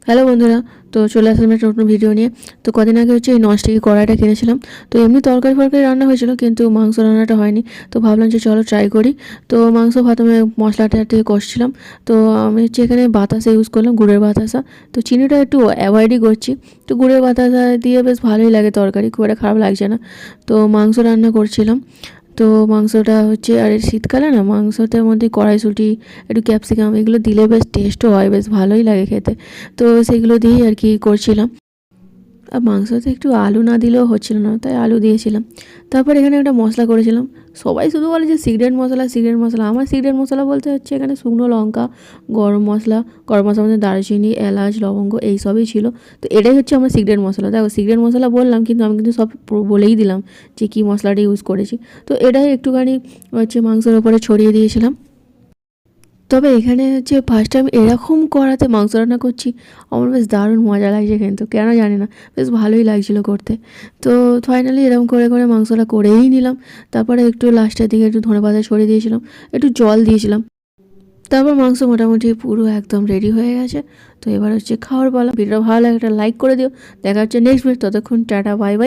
Hello বন্ধুরা, তো চলে আসলাম একটা নতুন ভিডিও নিয়ে। তো কদিন আগে এই ননস্টিকি কড়াইটা কিনেছিলাম। তো এমনি তরকারি ফরকারি রান্না হয়েছিল, কিন্তু মাংস রান্নাটা হয়নি। তো ভাবলাম যে চলো ট্রাই করি। তো মাংস প্রথমে মশলাটা দিয়ে কষছিলাম। তো আমি এখানে বাতাসা ইউজ করলাম, গুড়ের বাতাসা। তো চিনিটা একটু অ্যাভয়েডই করছি। তো গুড়ের বাতাসা দিয়ে বেশ ভালোই লাগে, তরকারি খুব একটা খারাপ লাগছে না। তো মাংস রান্না করছিলাম। তো মাংসটা আর এই শীতকালে না মাংসটার মধ্যে কড়াইশুঁটি, একটু ক্যাপসিকাম এগুলো দিলে বেশ টেস্টও হয়, বেশ ভালোই লাগে খেতে। তো সেগুলো দিয়েই করছিলাম। আর মাংসতে একটু আলু না দিলেও হচ্ছিল না, তাই আলু দিয়েছিলাম। তারপর এখানে একটা মশলা করেছিলাম। সবাই শুধু বলে যে সিক্রেট মশলা, সিক্রেট মশলা। আমার সিক্রেট মশলা বলতে এখানে শুকনো লঙ্কা, গরম মশলার মধ্যে দারুচিনি, এলাচ, লবঙ্গ এইসবই ছিল। তো এটাই আমার সিক্রেট মশলা। দেখো, সিক্রেট মশলা বললাম, কিন্তু আমি সব বলেই দিলাম যে কী মশলাটা ইউজ করেছি। তো এটাই একটুখানি মাংসের ওপরে ছড়িয়ে দিয়েছিলাম। তবে এখানে ফার্স্ট টাইম এরকম কড়াতে মাংস রান্না করছি। আমার বেশ দারুণ মজা লাগছে, কিন্তু কেন জানি না, বেশ ভালোই লাগছিলো করতে। তো ফাইনালি এরকম করে করে মাংসটা করেই নিলাম। তারপরে একটু লাস্টের দিকে একটু ধনেপাতা ছড়িয়ে দিয়েছিলাম, একটু জল দিয়েছিলাম। তারপর মাংস মোটামুটি পুরো একদম রেডি হয়ে গেছে। তো এবার খাওয়ার পালা। ভিডিওটা ভালো লাগে একটা লাইক করে দিও। দেখা হচ্ছে নেক্সট ভিডিও। ততক্ষণ টাটা, বাই বাই।